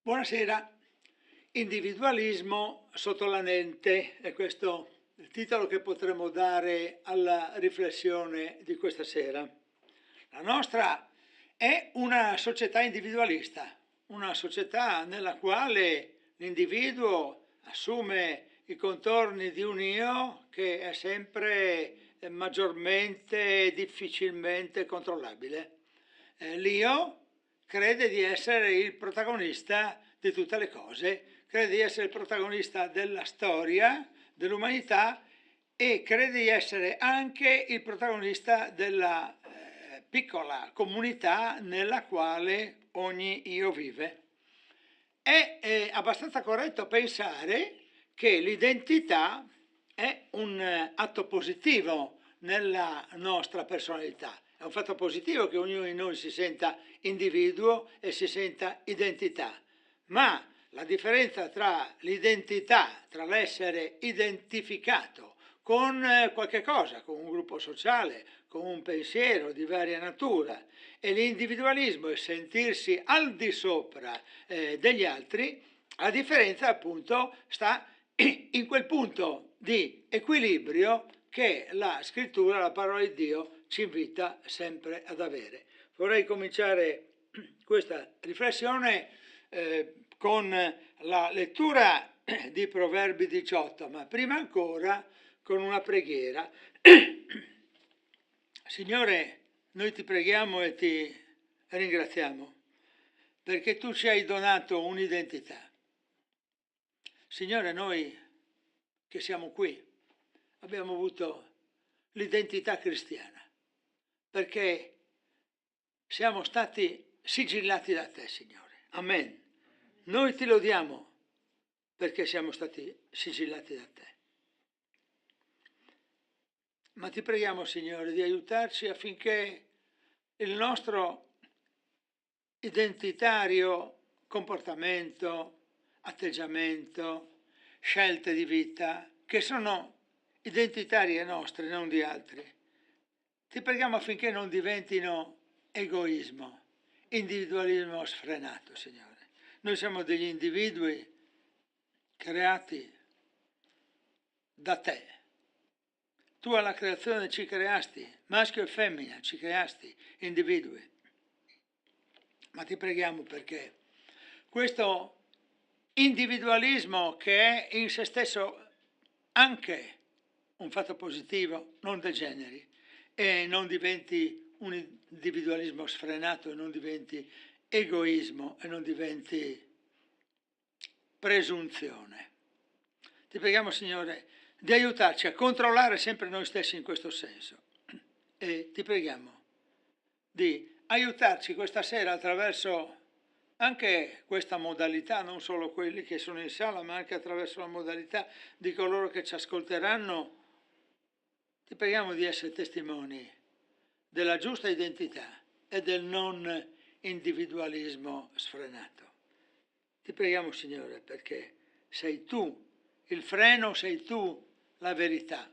Buonasera, individualismo sotto la lente, è questo il titolo che potremmo dare alla riflessione di questa sera. La nostra è una società individualista, una società nella quale l'individuo assume i contorni di un io che è sempre maggiormente e difficilmente controllabile. L'io crede di essere il protagonista di tutte le cose, crede di essere il protagonista della storia, dell'umanità e crede di essere anche il protagonista della piccola comunità nella quale ogni io vive. È abbastanza corretto pensare che l'identità è un atto positivo nella nostra personalità. È un fatto positivo che ognuno di noi si senta individuo e si senta identità, ma la differenza tra l'identità, tra l'essere identificato con qualche cosa, con un gruppo sociale, con un pensiero di varia natura, e l'individualismo è sentirsi al di sopra degli altri, la differenza appunto sta in quel punto di equilibrio che la scrittura, la parola di Dio, ci invita sempre ad avere. Vorrei cominciare questa riflessione con la lettura di Proverbi 18, ma prima ancora con una preghiera. Signore, noi ti preghiamo e ti ringraziamo perché tu ci hai donato un'identità. Signore, noi che siamo qui abbiamo avuto l'identità cristiana perché siamo stati sigillati da te, Signore. Amen. Noi ti lodiamo perché siamo stati sigillati da te. Ma ti preghiamo, Signore, di aiutarci affinché il nostro identitario comportamento, atteggiamento, scelte di vita, che sono identitarie nostre, non di altri. Ti preghiamo affinché non diventino egoismo, individualismo sfrenato, Signore. Noi siamo degli individui creati da te. Tu alla creazione ci creasti, maschio e femmina, ci creasti, individui. Ma ti preghiamo perché questo individualismo che è in se stesso anche un fatto positivo non degeneri e non diventi un individualismo sfrenato e non diventi egoismo e non diventi presunzione. Ti preghiamo, Signore, di aiutarci a controllare sempre noi stessi in questo senso e ti preghiamo di aiutarci questa sera attraverso anche questa modalità, non solo quelli che sono in sala, ma anche attraverso la modalità di coloro che ci ascolteranno. Ti preghiamo di essere testimoni della giusta identità e del non individualismo sfrenato. Ti preghiamo, Signore, perché sei tu il freno, sei tu la verità.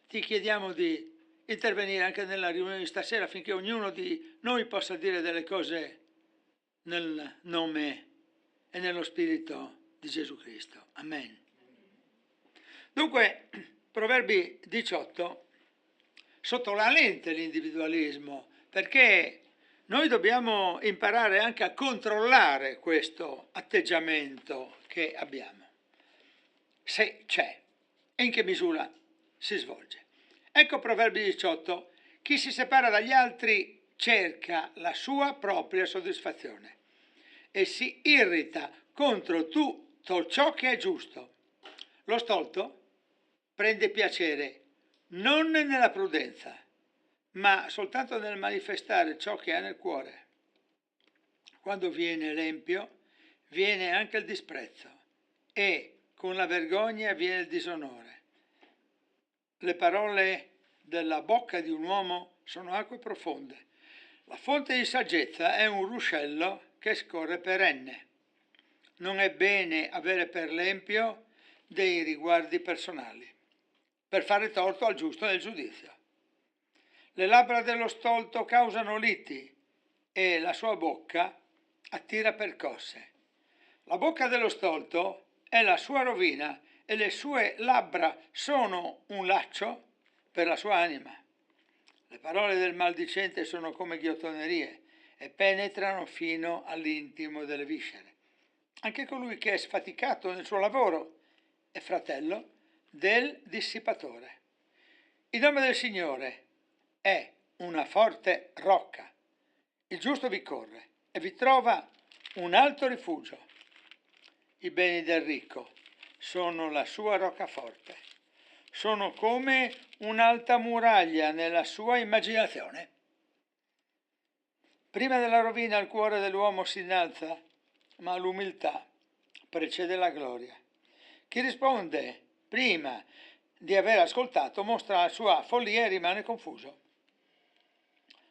Ti chiediamo di intervenire anche nella riunione di stasera affinché ognuno di noi possa dire delle cose nel nome e nello spirito di Gesù Cristo. Amen. Dunque, Proverbi 18, sotto la lente l'individualismo, perché noi dobbiamo imparare anche a controllare questo atteggiamento che abbiamo, se c'è e in che misura si svolge. Ecco Proverbi 18, chi si separa dagli altri cerca la sua propria soddisfazione e si irrita contro tutto ciò che è giusto. Lo stolto prende piacere non nella prudenza, ma soltanto nel manifestare ciò che ha nel cuore. Quando viene l'empio, viene anche il disprezzo e con la vergogna viene il disonore. Le parole della bocca di un uomo sono acque profonde. La fonte di saggezza è un ruscello che scorre perenne. Non è bene avere per l'empio dei riguardi personali, per fare torto al giusto nel giudizio. Le labbra dello stolto causano liti e la sua bocca attira percosse. La bocca dello stolto è la sua rovina e le sue labbra sono un laccio per la sua anima. Le parole del maldicente sono come ghiottonerie e penetrano fino all'intimo delle viscere. Anche colui che è sfaticato nel suo lavoro è fratello del dissipatore. Il nome del Signore è una forte rocca. Il giusto vi corre e vi trova un alto rifugio. I beni del ricco sono la sua roccaforte. Sono come un'alta muraglia nella sua immaginazione. Prima della rovina il cuore dell'uomo si innalza, ma l'umiltà precede la gloria. Chi risponde prima di aver ascoltato mostra la sua follia e rimane confuso.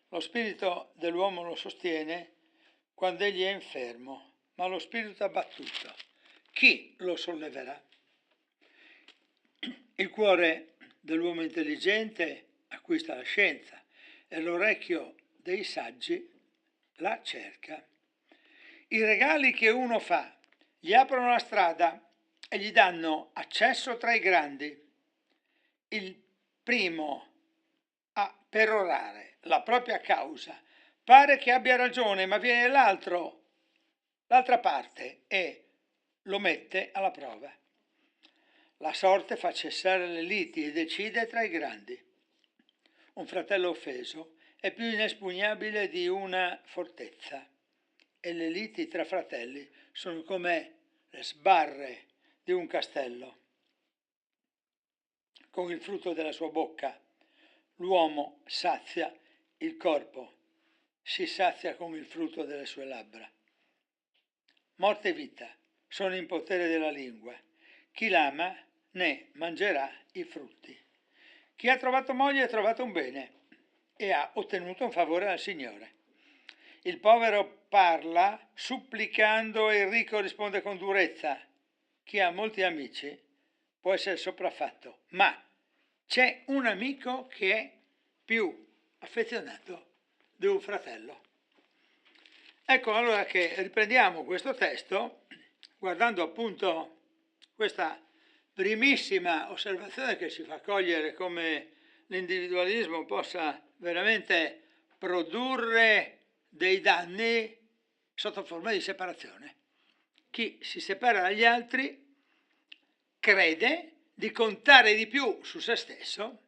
Lo spirito dell'uomo lo sostiene quando egli è infermo, ma lo spirito abbattuto, chi lo solleverà? Il cuore dell'uomo intelligente acquista la scienza e l'orecchio dei saggi la cerca. I regali che uno fa gli aprono la strada e gli danno accesso tra i grandi. Il primo a perorare la propria causa pare che abbia ragione, ma viene l'altra parte e lo mette alla prova. La sorte fa cessare le liti e decide tra i grandi. Un fratello offeso è più inespugnabile di una fortezza e le liti tra fratelli sono come le sbarre di un castello. Con il frutto della sua bocca l'uomo sazia il corpo, si sazia con il frutto delle sue labbra. Morte e vita sono in potere della lingua. Chi l'ama ne mangerà i frutti. Chi ha trovato moglie ha trovato un bene e ha ottenuto un favore dal Signore. Il povero parla supplicando e il ricco risponde con durezza. Chi ha molti amici può essere sopraffatto, ma c'è un amico che è più affezionato di un fratello. Ecco allora che riprendiamo questo testo guardando appunto questa primissima osservazione che ci fa cogliere come l'individualismo possa veramente produrre dei danni sotto forma di separazione. Chi si separa dagli altri crede di contare di più su se stesso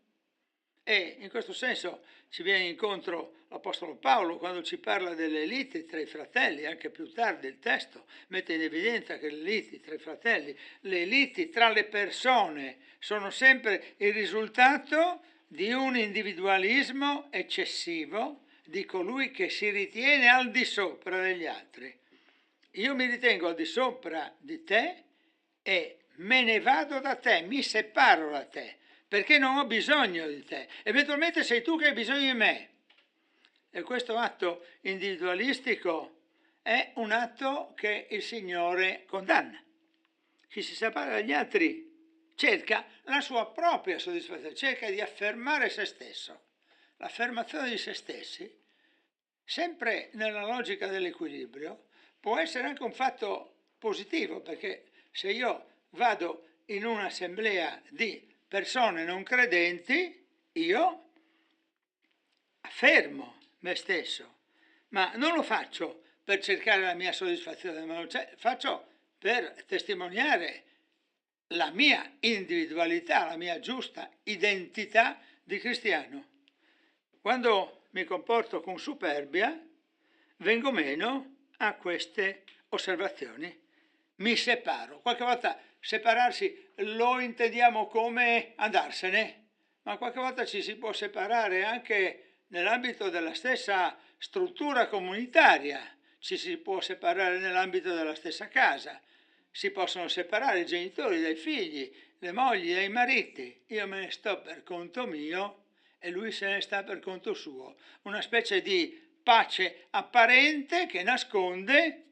e in questo senso ci viene incontro l'Apostolo Paolo quando ci parla delle liti tra i fratelli. Anche più tardi il testo mette in evidenza che le liti tra i fratelli, le liti tra le persone sono sempre il risultato di un individualismo eccessivo di colui che si ritiene al di sopra degli altri. Io mi ritengo al di sopra di te e me ne vado da te, mi separo da te, perché non ho bisogno di te. Eventualmente sei tu che hai bisogno di me. E questo atto individualistico è un atto che il Signore condanna. Chi si separa dagli altri cerca la sua propria soddisfazione, cerca di affermare se stesso. L'affermazione di se stessi, sempre nella logica dell'equilibrio, può essere anche un fatto positivo, perché se io vado in un'assemblea di persone non credenti, io affermo me stesso, ma non lo faccio per cercare la mia soddisfazione, ma lo faccio per testimoniare la mia individualità, la mia giusta identità di cristiano. Quando mi comporto con superbia, vengo meno a queste osservazioni. Mi separo. Qualche volta separarsi lo intendiamo come andarsene, ma qualche volta ci si può separare anche nell'ambito della stessa struttura comunitaria, ci si può separare nell'ambito della stessa casa, si possono separare i genitori dai figli, le mogli dai mariti. Io me ne sto per conto mio e lui se ne sta per conto suo. Una specie di pace apparente che nasconde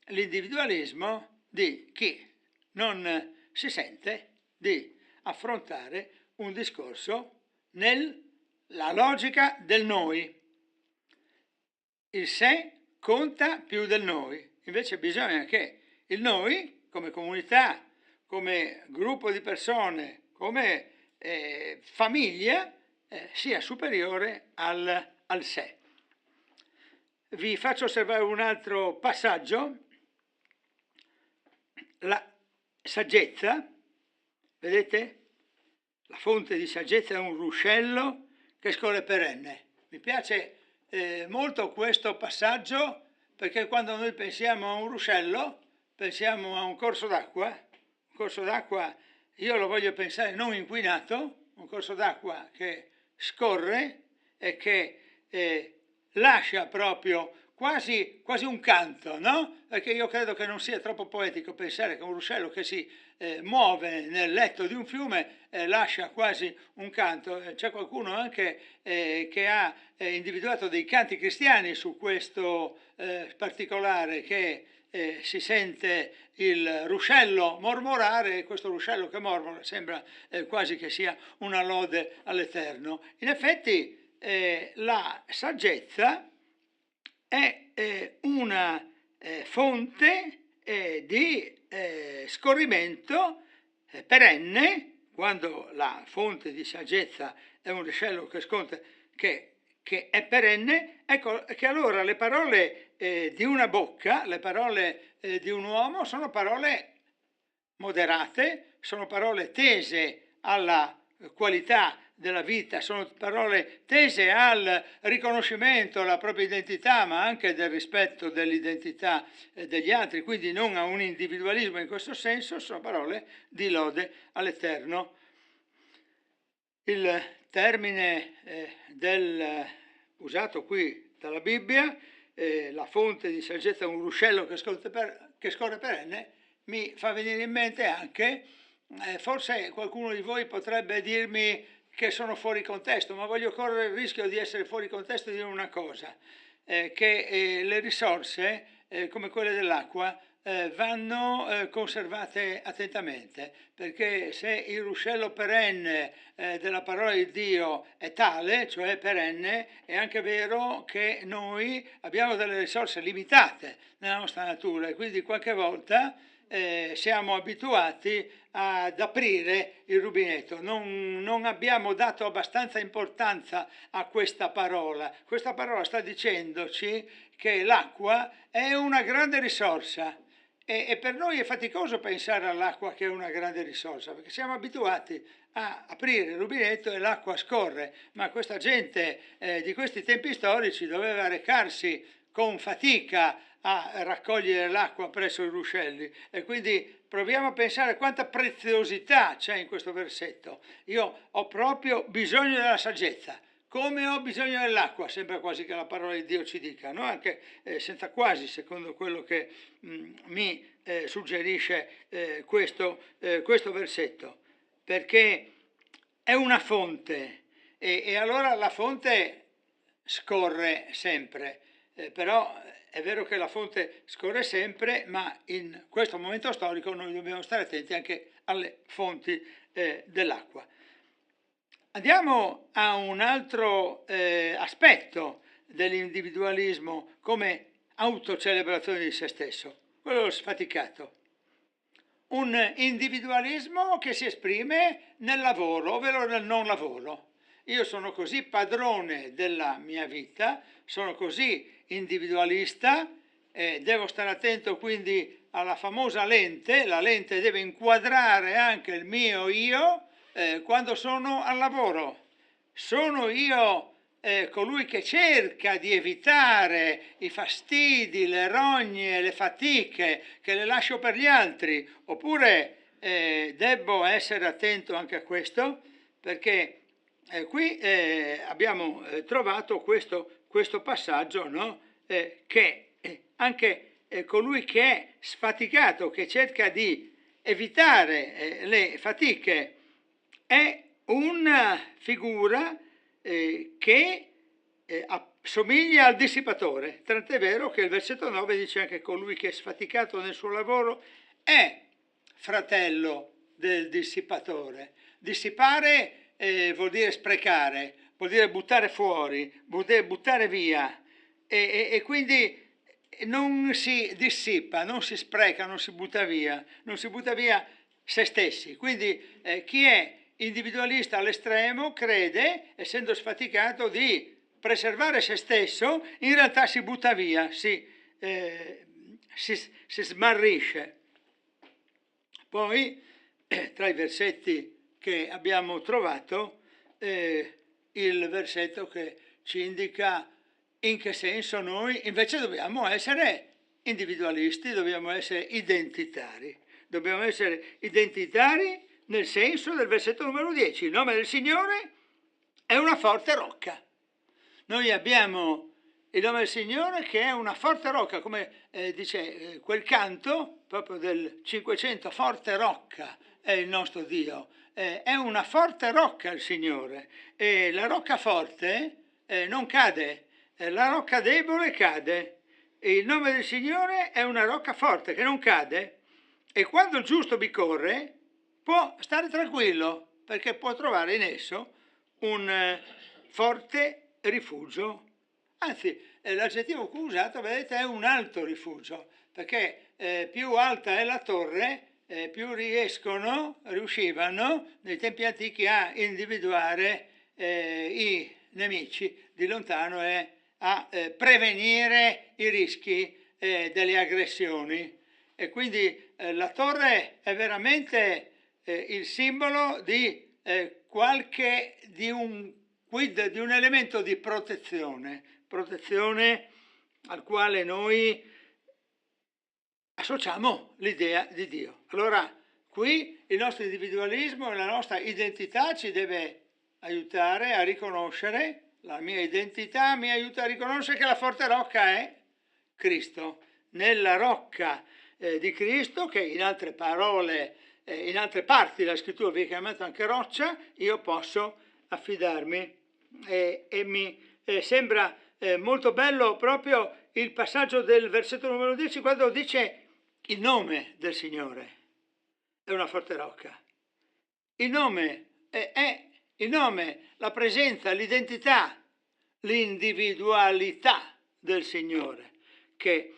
l'individualismo di chi non si sente di affrontare un discorso nella logica del noi. Il sé conta più del noi, invece bisogna che il noi come comunità, come gruppo di persone, come famiglia, sia superiore al sé. Vi faccio osservare un altro passaggio. La saggezza, vedete? La fonte di saggezza è un ruscello che scorre perenne. Mi piace molto questo passaggio, perché quando noi pensiamo a un ruscello, pensiamo a un corso d'acqua. Un corso d'acqua, io lo voglio pensare non inquinato, un corso d'acqua che scorre e che lascia proprio quasi un canto, no? Perché io credo che non sia troppo poetico pensare che un ruscello che si muove nel letto di un fiume lascia quasi un canto. C'è qualcuno anche che ha individuato dei canti cristiani su questo particolare, che si sente il ruscello mormorare, e questo ruscello che mormora sembra quasi che sia una lode all'Eterno. In effetti la saggezza è una fonte di scorrimento perenne. Quando la fonte di saggezza è un ruscello che sconta, che è perenne, ecco che allora le parole di una bocca, le parole di un uomo sono parole moderate, sono parole tese alla qualità della vita, sono parole tese al riconoscimento, alla propria identità, ma anche del rispetto dell'identità degli altri, quindi non a un individualismo in questo senso, sono parole di lode all'Eterno. Il termine usato qui dalla Bibbia, la fonte di saggezza è un ruscello che scorre perenne, mi fa venire in mente anche, forse qualcuno di voi potrebbe dirmi che sono fuori contesto, ma voglio correre il rischio di essere fuori contesto e dire una cosa, che le risorse come quelle dell'acqua vanno conservate attentamente, perché se il ruscello perenne della parola di Dio è tale, cioè perenne, è anche vero che noi abbiamo delle risorse limitate nella nostra natura e quindi qualche volta siamo abituati ad aprire il rubinetto, non abbiamo dato abbastanza importanza a questa parola. Questa parola sta dicendoci che l'acqua è una grande risorsa e per noi è faticoso pensare all'acqua che è una grande risorsa, perché siamo abituati a aprire il rubinetto e l'acqua scorre, ma questa gente di questi tempi storici doveva recarsi con fatica a raccogliere l'acqua presso i ruscelli, e quindi proviamo a pensare quanta preziosità c'è in questo versetto. Io ho proprio bisogno della saggezza, come ho bisogno dell'acqua, sembra quasi che la parola di Dio ci dica, no? Anche senza quasi, secondo quello che mi suggerisce questo versetto, perché è una fonte e allora la fonte scorre sempre, però è vero che la fonte scorre sempre, ma in questo momento storico noi dobbiamo stare attenti anche alle fonti dell'acqua. Andiamo a un altro aspetto dell'individualismo come autocelebrazione di se stesso, quello sfaticato. Un individualismo che si esprime nel lavoro, ovvero nel non lavoro. Io sono così padrone della mia vita, sono così individualista, devo stare attento quindi alla famosa lente, la lente deve inquadrare anche il mio io quando sono al lavoro. Sono io colui che cerca di evitare i fastidi, le rogne, le fatiche che le lascio per gli altri, oppure devo essere attento anche a questo, perché qui abbiamo trovato questo passaggio, no? Che anche colui che è sfaticato, che cerca di evitare le fatiche, è una figura che assomiglia al dissipatore, tant'è vero che il versetto 9 dice anche colui che è sfaticato nel suo lavoro è fratello del dissipatore. Dissipare vuol dire sprecare, vuol dire buttare fuori, vuol dire buttare via, e quindi non si dissipa, non si spreca, non si butta via se stessi. Quindi chi è individualista all'estremo crede, essendo sfaticato, di preservare se stesso, in realtà si butta via, si smarrisce. Poi, tra i versetti che abbiamo trovato, il versetto che ci indica in che senso noi invece dobbiamo essere individualisti, dobbiamo essere identitari. Dobbiamo essere identitari nel senso del versetto numero 10. Il nome del Signore è una forte rocca. Noi abbiamo il nome del Signore che è una forte rocca, come dice quel canto proprio del 500, forte rocca è il nostro Dio. È una forte rocca il Signore, e la rocca forte non cade, la rocca debole cade, e il nome del Signore è una rocca forte che non cade, e quando il giusto vi corre può stare tranquillo, perché può trovare in esso un forte rifugio. Anzi, l'aggettivo che ho usato, vedete, è un alto rifugio, perché più alta è la torre, più riuscivano nei tempi antichi a individuare i nemici di lontano e a prevenire i rischi delle aggressioni. E quindi la torre è veramente il simbolo di un elemento di protezione al quale noi associamo l'idea di Dio. Allora, qui il nostro individualismo e la nostra identità ci deve aiutare a riconoscere, la mia identità mi aiuta a riconoscere che la forte rocca è Cristo. Nella rocca di Cristo, che in altre parole, in altre parti della scrittura viene chiamata anche roccia, io posso affidarmi, e mi sembra molto bello proprio il passaggio del versetto numero 10, quando dice il nome del Signore è una forte rocca. Il nome è il nome, la presenza, l'identità, l'individualità del Signore, che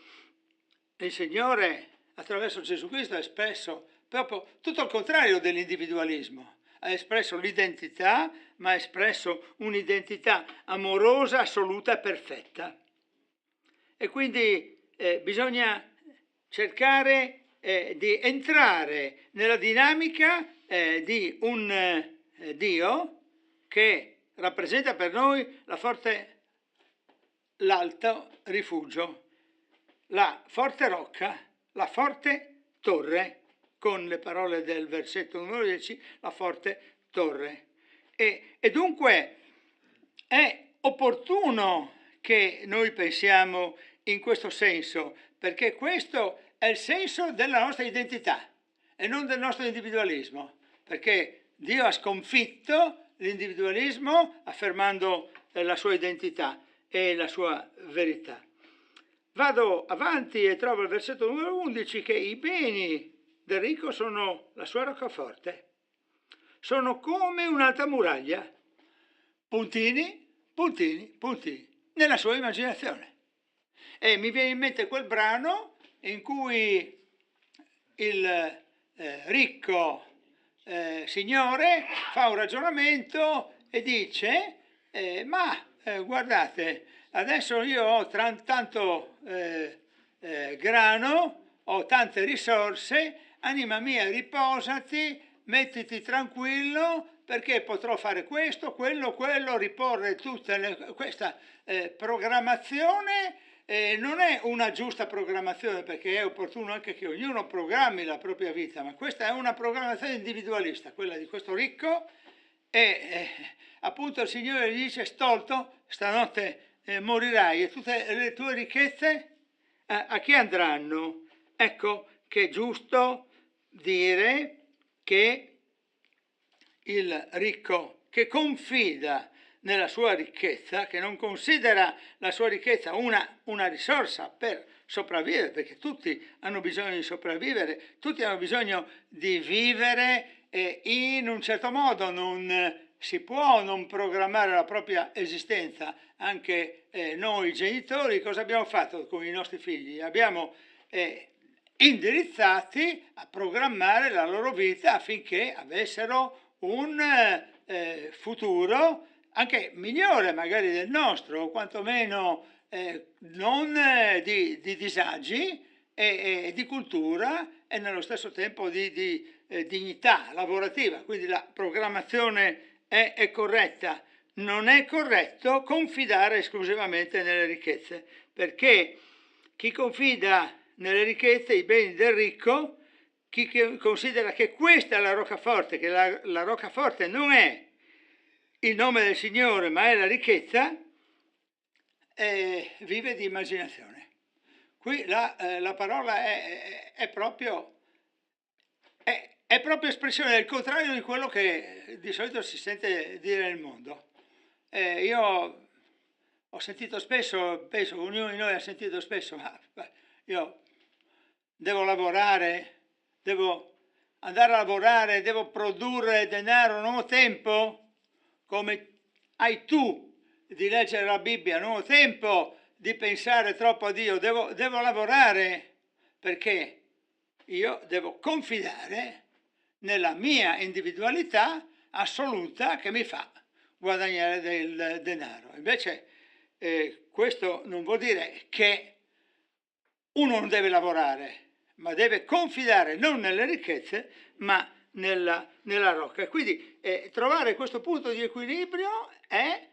il Signore attraverso Gesù Cristo ha espresso proprio tutto il contrario dell'individualismo. Ha espresso l'identità, ma ha espresso un'identità amorosa, assoluta e perfetta. E quindi bisogna cercare di entrare nella dinamica di un Dio che rappresenta per noi l'alto rifugio, la forte rocca, la forte torre, con le parole del versetto numero 10, la forte torre. E dunque è opportuno che noi pensiamo in questo senso, perché questo è il senso della nostra identità e non del nostro individualismo, perché Dio ha sconfitto l'individualismo affermando la sua identità e la sua verità. Vado avanti e trovo il versetto numero 11, che i beni del ricco sono la sua roccaforte, sono come un'alta muraglia, puntini, puntini, puntini, nella sua immaginazione. E mi viene in mente quel brano in cui il ricco signore fa un ragionamento e dice guardate, adesso io ho tanto grano, ho tante risorse, anima mia riposati, mettiti tranquillo, perché potrò fare questo, quello, riporre questa programmazione. Non è una giusta programmazione, perché è opportuno anche che ognuno programmi la propria vita, ma questa è una programmazione individualista, quella di questo ricco, e appunto il Signore gli dice: stolto, stanotte morirai, e tutte le tue ricchezze a chi andranno? Ecco che è giusto dire che il ricco che confida nella sua ricchezza, che non considera la sua ricchezza una risorsa per sopravvivere, perché tutti hanno bisogno di sopravvivere, tutti hanno bisogno di vivere in un certo modo, non si può non programmare la propria esistenza. Anche noi genitori cosa abbiamo fatto con i nostri figli? Abbiamo indirizzati a programmare la loro vita affinché avessero un futuro anche migliore magari del nostro, o quantomeno non di disagi e di cultura e nello stesso tempo di dignità lavorativa. Quindi la programmazione è corretta. Non è corretto confidare esclusivamente nelle ricchezze, perché chi confida nelle ricchezze, i beni del ricco, chi considera che questa è la roccaforte, che la roccaforte non è il nome del Signore ma è la ricchezza, vive di immaginazione. Qui la parola è proprio espressione del contrario di quello che di solito si sente dire nel mondo. Io ho sentito spesso, penso ognuno di noi ha sentito spesso, ma io devo lavorare, devo andare a lavorare, devo produrre denaro, non ho tempo, come hai tu di leggere la Bibbia, non ho tempo di pensare troppo a Dio, devo lavorare perché io devo confidare nella mia individualità assoluta che mi fa guadagnare del denaro. Invece questo non vuol dire che uno non deve lavorare, ma deve confidare non nelle ricchezze, ma nella rocca. Quindi trovare questo punto di equilibrio è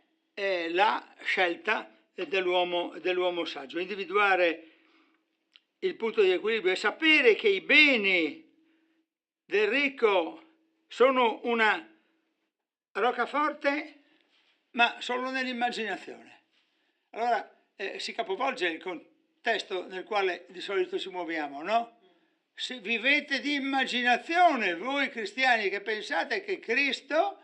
la scelta dell'uomo saggio. Individuare il punto di equilibrio e sapere che i beni del ricco sono una roccaforte, ma solo nell'immaginazione. Allora si capovolge il contesto nel quale di solito ci muoviamo, no? Se vivete di immaginazione, voi cristiani che pensate che Cristo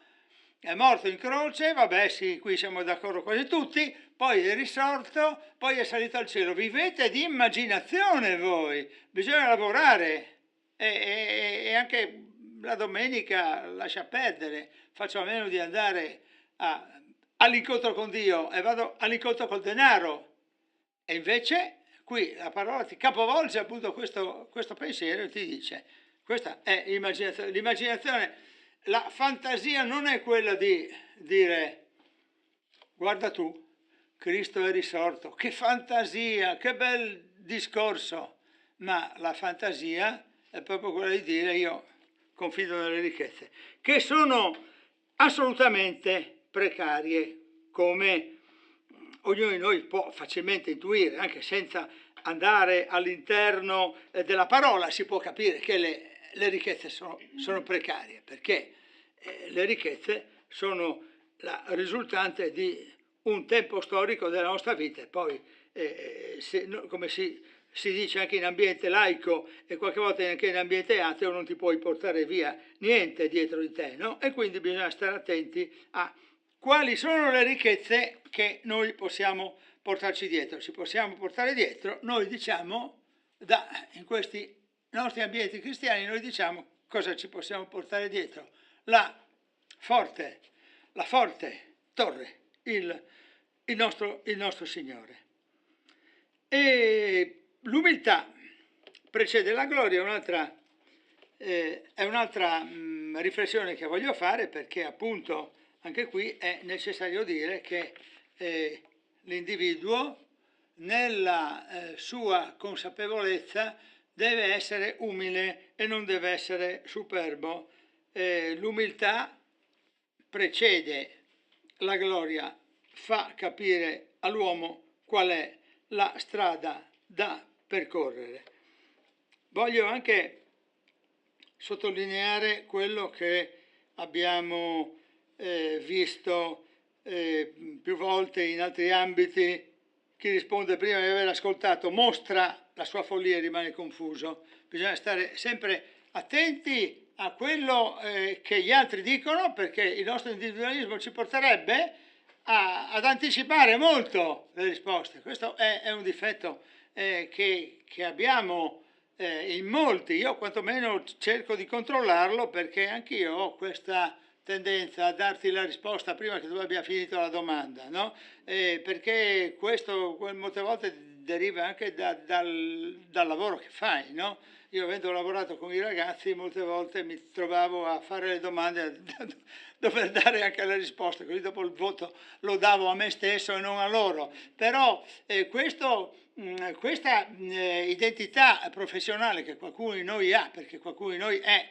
è morto in croce, vabbè sì, qui siamo d'accordo quasi tutti, poi è risorto, poi è salito al cielo. Vivete di immaginazione voi, bisogna lavorare e anche la domenica lascia perdere, faccio a meno di andare all'incontro con Dio e vado all'incontro col denaro. E invece qui la parola ti capovolge appunto questo pensiero e ti dice, questa è l'immaginazione. L'immaginazione, la fantasia non è quella di dire, guarda tu, Cristo è risorto, che fantasia, che bel discorso, ma la fantasia è proprio quella di dire io confido nelle ricchezze, che sono assolutamente precarie, come ognuno di noi può facilmente intuire, anche senza andare all'interno della parola, si può capire che le ricchezze sono precarie, perché le ricchezze sono la risultante di un tempo storico della nostra vita e poi, come si dice anche in ambiente laico e qualche volta anche in ambiente ateo, non ti puoi portare via niente dietro di te, no? E quindi bisogna stare attenti a quali sono le ricchezze che noi possiamo portarci dietro. Ci possiamo portare dietro, noi diciamo, in questi nostri ambienti cristiani, noi diciamo cosa ci possiamo portare dietro. La forte torre, il nostro Signore. E l'umiltà precede la gloria, è un'altra riflessione che voglio fare, perché appunto anche qui è necessario dire che l'individuo nella sua consapevolezza deve essere umile e non deve essere superbo. L'umiltà precede la gloria, fa capire all'uomo qual è la strada da percorrere. Voglio anche sottolineare quello che abbiamo visto più volte in altri ambiti. Chi risponde prima di aver ascoltato mostra la sua follia e rimane confuso. Bisogna stare sempre attenti a quello che gli altri dicono, perché il nostro individualismo ci porterebbe ad anticipare molto le risposte. Questo è un difetto che abbiamo in molti. Io quantomeno cerco di controllarlo, perché anch'io ho questa tendenza a darti la risposta prima che tu abbia finito la domanda, no? Perché questo molte volte deriva anche dal lavoro che fai, no? Io avendo lavorato con i ragazzi molte volte mi trovavo a fare le domande, a dover dare anche le risposte, così dopo il voto lo davo a me stesso e non a loro. Però questa identità professionale che qualcuno di noi ha, perché qualcuno di noi è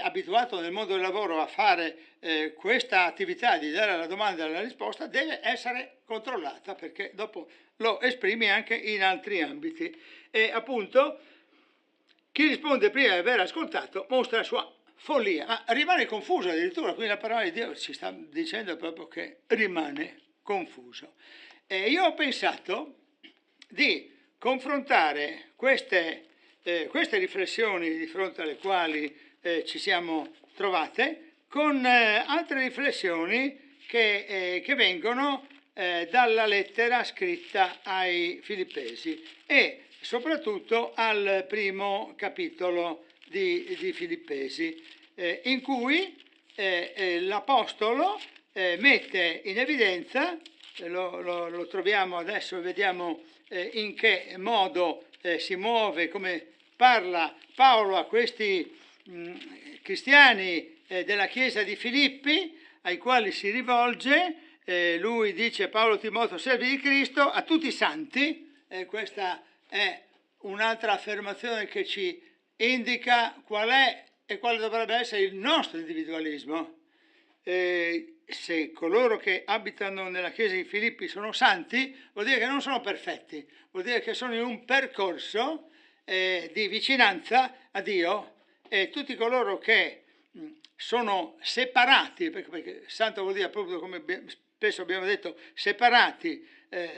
abituato nel mondo del lavoro a fare questa attività di dare la domanda e la risposta, deve essere controllata, perché dopo lo esprimi anche in altri ambiti. E appunto chi risponde prima di aver ascoltato mostra la sua follia, ma rimane confuso addirittura, quindi la parola di Dio ci sta dicendo proprio che rimane confuso. E io ho pensato di confrontare queste riflessioni di fronte alle quali ci siamo trovate con altre riflessioni che vengono dalla lettera scritta ai Filippesi e soprattutto al primo capitolo di Filippesi, in cui l'Apostolo mette in evidenza, lo troviamo adesso e vediamo in che modo si muove, come parla Paolo a questi cristiani della chiesa di Filippi, ai quali si rivolge. Lui dice: Paolo Timoteo, servi di Cristo, a tutti i santi. Questa è un'altra affermazione che ci indica qual è e quale dovrebbe essere il nostro individualismo. Se coloro che abitano nella chiesa di Filippi sono santi, vuol dire che non sono perfetti, vuol dire che sono in un percorso di vicinanza a Dio, e tutti coloro che sono separati, perché santo vuol dire proprio, come spesso abbiamo detto, separati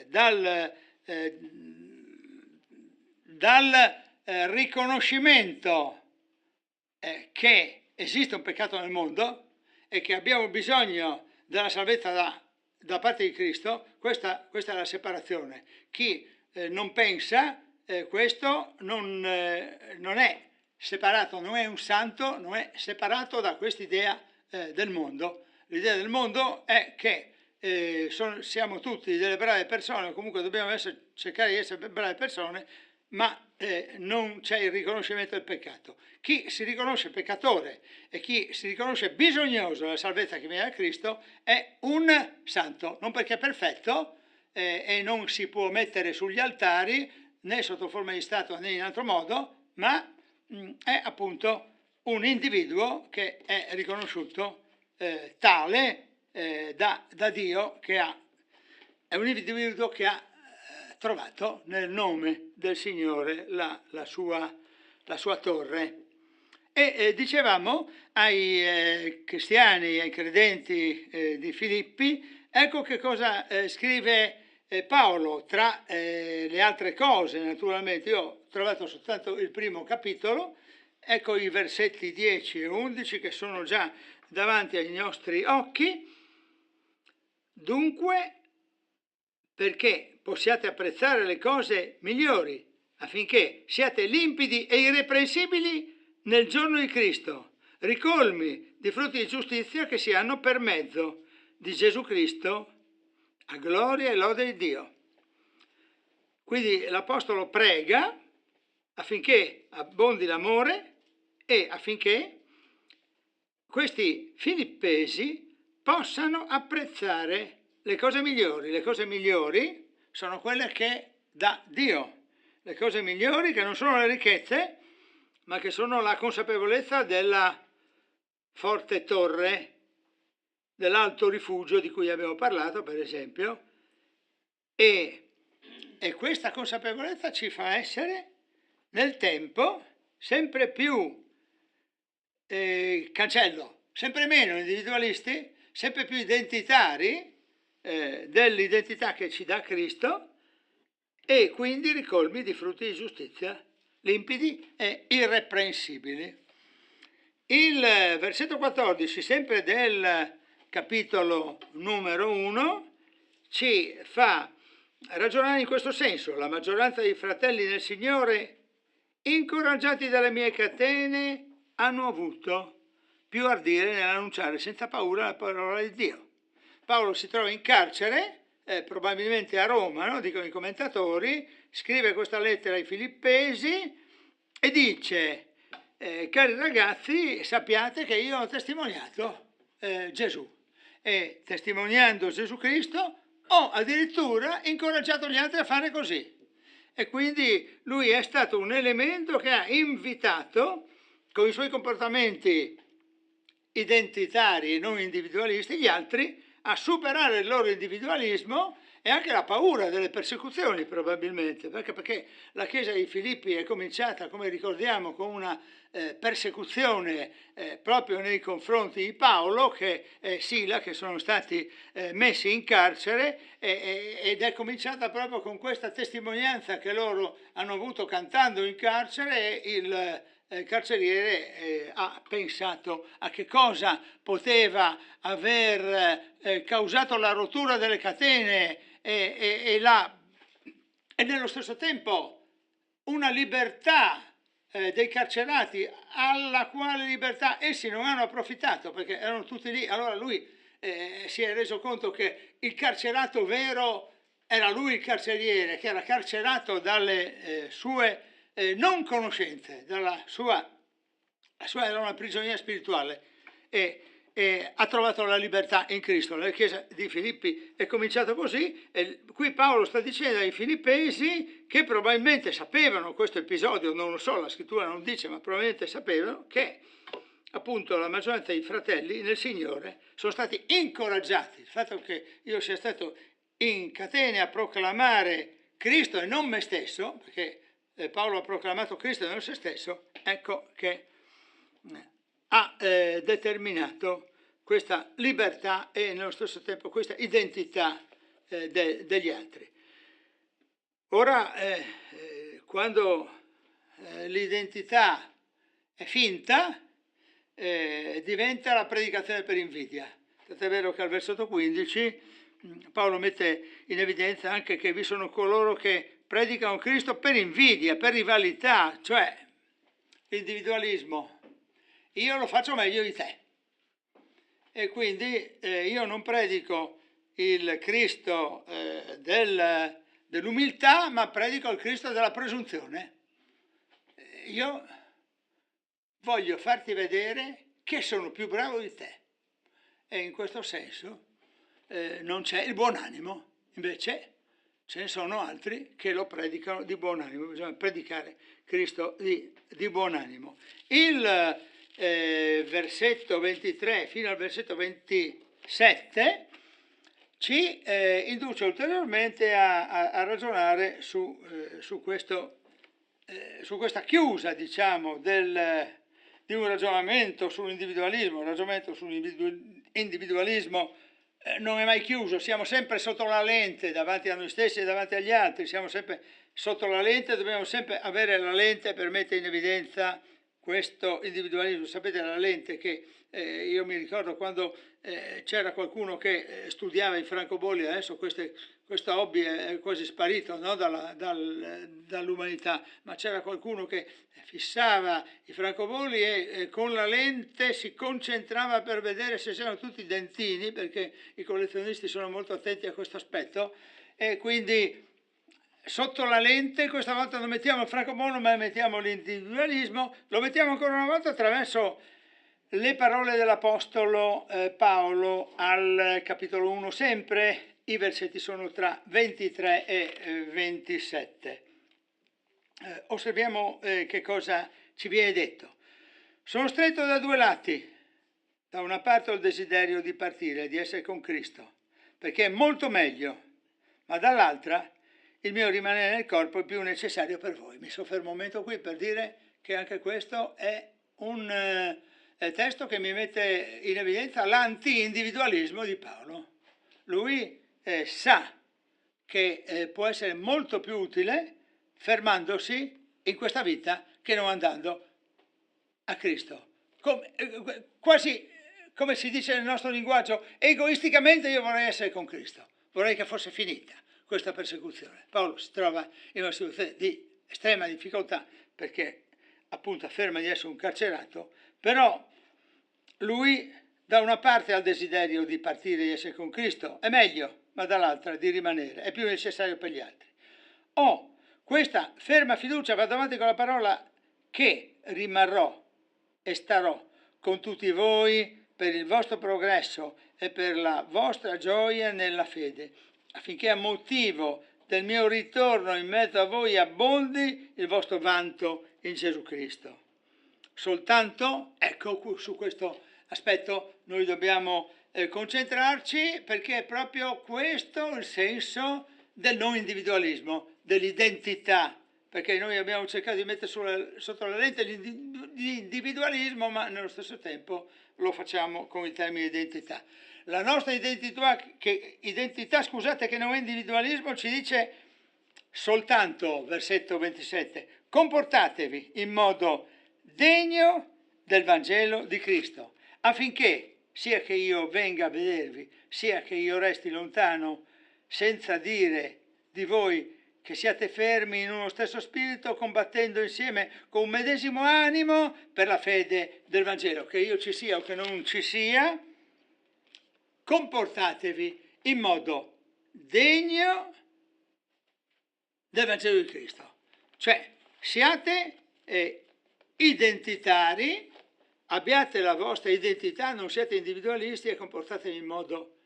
dal riconoscimento che esiste un peccato nel mondo e che abbiamo bisogno della salvezza da parte di Cristo. Questa è la separazione. Chi non pensa questo non è separato, non è un santo, non è separato da quest'idea del mondo. L'idea del mondo è che siamo tutti delle brave persone, o comunque dobbiamo cercare di essere brave persone, ma non c'è il riconoscimento del peccato. Chi si riconosce peccatore e chi si riconosce bisognoso della salvezza che viene da Cristo è un santo, non perché è perfetto e non si può mettere sugli altari né sotto forma di statua né in altro modo, ma è appunto un individuo che è riconosciuto tale da Dio, è un individuo che ha trovato nel nome del Signore la sua torre. E dicevamo ai cristiani, ai credenti di Filippi, ecco che cosa scrive Paolo, tra le altre cose. Naturalmente io ho trovato soltanto il primo capitolo, ecco i versetti 10 e 11 che sono già davanti ai nostri occhi. Dunque, perché possiate apprezzare le cose migliori, affinché siate limpidi e irreprensibili nel giorno di Cristo, ricolmi di frutti di giustizia che si hanno per mezzo di Gesù Cristo, a gloria e lode di Dio. Quindi l'Apostolo prega affinché abbondi l'amore e affinché questi filippesi possano apprezzare le cose migliori. Le cose migliori sono quelle che dà Dio. Le cose migliori che non sono le ricchezze, ma che sono la consapevolezza della forte torre, dell'alto rifugio di cui abbiamo parlato, per esempio, e questa consapevolezza ci fa essere nel tempo sempre più sempre meno individualisti, sempre più identitari dell'identità che ci dà Cristo, e quindi ricolmi di frutti di giustizia, limpidi e irreprensibili. Il versetto 14, sempre del capitolo numero 1, ci fa ragionare in questo senso: la maggioranza dei fratelli nel Signore, incoraggiati dalle mie catene, hanno avuto più ardire nell'annunciare senza paura la parola di Dio. Paolo si trova in carcere, probabilmente a Roma, no? Dicono i commentatori, scrive questa lettera ai Filippesi e dice: cari ragazzi, sappiate che io ho testimoniato Gesù, e testimoniando Gesù Cristo ho addirittura incoraggiato gli altri a fare così. E quindi lui è stato un elemento che ha invitato, con i suoi comportamenti identitari e non individualisti, gli altri a superare il loro individualismo e anche la paura delle persecuzioni, probabilmente, perché la Chiesa di Filippi è cominciata, come ricordiamo, con una persecuzione proprio nei confronti di Paolo e Sila, che sono stati messi in carcere, ed è cominciata proprio con questa testimonianza che loro hanno avuto cantando in carcere, e il carceriere ha pensato a che cosa poteva aver causato la rottura delle catene e nello stesso tempo una libertà dei carcerati, alla quale libertà essi non hanno approfittato, perché erano tutti lì. Allora lui si è reso conto che il carcerato vero era lui, il carceriere, che era carcerato dalle sue non conoscenze, la sua era una prigionia spirituale, e ha trovato la libertà in Cristo. La Chiesa di Filippi è cominciata così, e qui Paolo sta dicendo ai Filippesi, che probabilmente sapevano questo episodio, non lo so, la scrittura non dice, ma probabilmente sapevano, che appunto la maggioranza dei fratelli nel Signore sono stati incoraggiati. Il fatto che io sia stato in catene a proclamare Cristo e non me stesso, perché Paolo ha proclamato Cristo e non se stesso, ecco che ha determinato questa libertà e nello stesso tempo questa identità degli altri. Ora, quando l'identità è finta, diventa la predicazione per invidia. Tant'è vero che al versetto 15 Paolo mette in evidenza anche che vi sono coloro che predicano Cristo per invidia, per rivalità, cioè l'individualismo. Io lo faccio meglio di te, e quindi io non predico il Cristo dell'umiltà, ma predico il Cristo della presunzione. Io voglio farti vedere che sono più bravo di te, e in questo senso non c'è il buon animo. Invece ce ne sono altri che lo predicano di buon animo. Bisogna predicare Cristo di buon animo. Il versetto 23 fino al versetto 27 ci induce ulteriormente a ragionare su questa chiusa, diciamo, di un ragionamento sull'individualismo. Un ragionamento sull'individualismo non è mai chiuso, siamo sempre sotto la lente davanti a noi stessi e davanti agli altri, siamo sempre sotto la lente, dobbiamo sempre avere la lente per mettere in evidenza questo individualismo. Sapete, la lente che io mi ricordo quando c'era qualcuno che studiava i francobolli, adesso questo hobby è quasi sparito, no, dall'umanità, ma c'era qualcuno che fissava i francobolli e con la lente si concentrava per vedere se c'erano tutti i dentini, perché i collezionisti sono molto attenti a questo aspetto, e quindi sotto la lente questa volta non mettiamo il francobollo ma mettiamo l'individualismo. Lo mettiamo ancora una volta attraverso le parole dell'Apostolo Paolo al capitolo 1 sempre. I versetti sono tra 23 e 27. Osserviamo che cosa ci viene detto. Sono stretto da due lati. Da una parte ho il desiderio di partire, di essere con Cristo, perché è molto meglio, ma dall'altra il mio rimanere nel corpo è più necessario per voi. Mi soffermo un momento qui per dire che anche questo è un testo che mi mette in evidenza l'anti-individualismo di Paolo. Lui sa che può essere molto più utile fermandosi in questa vita che non andando a Cristo. Quasi come si dice nel nostro linguaggio, egoisticamente io vorrei essere con Cristo, vorrei che fosse finita questa persecuzione. Paolo si trova in una situazione di estrema difficoltà perché appunto afferma di essere un carcerato, però lui da una parte ha il desiderio di partire e essere con Cristo, è meglio, ma dall'altra di rimanere, è più necessario per gli altri. Ho questa ferma fiducia, vado avanti con la parola, che rimarrò e starò con tutti voi per il vostro progresso e per la vostra gioia nella fede, affinché a motivo del mio ritorno in mezzo a voi abbondi il vostro vanto in Gesù Cristo. Soltanto, ecco, su questo aspetto noi dobbiamo concentrarci, perché è proprio questo il senso del non individualismo, dell'identità, perché noi abbiamo cercato di mettere sotto la lente l'individualismo, ma nello stesso tempo lo facciamo con il termine identità. La nostra identità, che non è individualismo, ci dice soltanto, versetto 27, comportatevi in modo degno del Vangelo di Cristo, affinché sia che io venga a vedervi, sia che io resti lontano, senza dire di voi che siate fermi in uno stesso spirito, combattendo insieme con un medesimo animo per la fede del Vangelo. Che io ci sia o che non ci sia, comportatevi in modo degno del Vangelo di Cristo. Cioè, siate identitari, abbiate la vostra identità, non siate individualisti e comportatevi in modo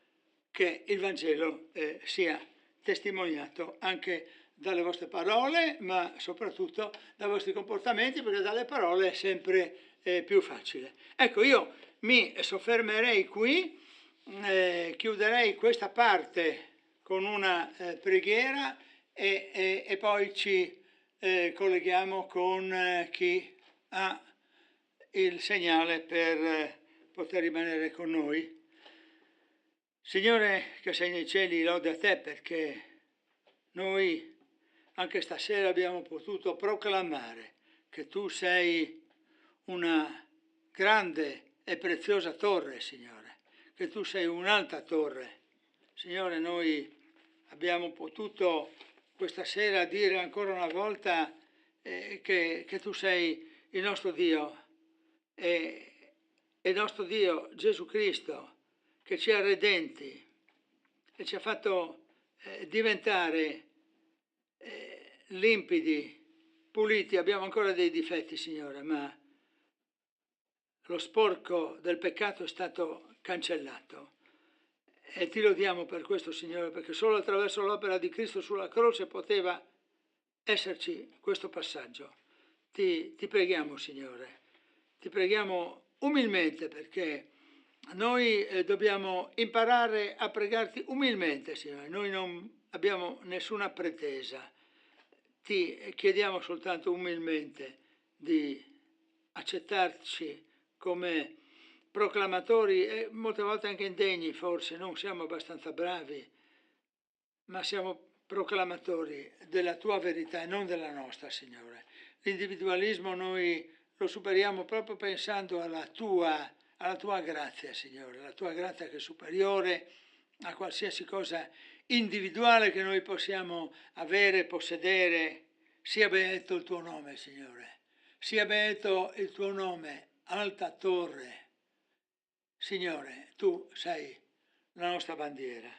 che il Vangelo sia testimoniato anche dalle vostre parole, ma soprattutto dai vostri comportamenti, perché dalle parole è sempre più facile. Ecco, io mi soffermerei qui, chiuderei questa parte con una preghiera e poi ci colleghiamo con chi ha il segnale per poter rimanere con noi. Signore che sei nei cieli, lode a te, perché noi anche stasera abbiamo potuto proclamare che tu sei una grande e preziosa torre, Signore, che tu sei un'alta torre. Signore, noi abbiamo potuto questa sera dire ancora una volta che tu sei il nostro Dio, e il nostro Dio Gesù Cristo, che ci ha redenti e ci ha fatto diventare limpidi, puliti. Abbiamo ancora dei difetti, Signore, ma lo sporco del peccato è stato cancellato. E ti lodiamo per questo, Signore, perché solo attraverso l'opera di Cristo sulla croce poteva esserci questo passaggio. Ti preghiamo, Signore, ti preghiamo umilmente, perché noi dobbiamo imparare a pregarti umilmente, Signore. Noi non abbiamo nessuna pretesa, ti chiediamo soltanto umilmente di accettarci come proclamatori e molte volte anche indegni, forse non siamo abbastanza bravi, ma siamo proclamatori della tua verità e non della nostra, Signore. L'individualismo noi lo superiamo proprio pensando alla tua grazia, Signore, la tua grazia che è superiore a qualsiasi cosa individuale che noi possiamo avere, possedere. Sia benedetto il tuo nome, Signore, sia benedetto il tuo nome, alta torre. Signore, tu sei la nostra bandiera.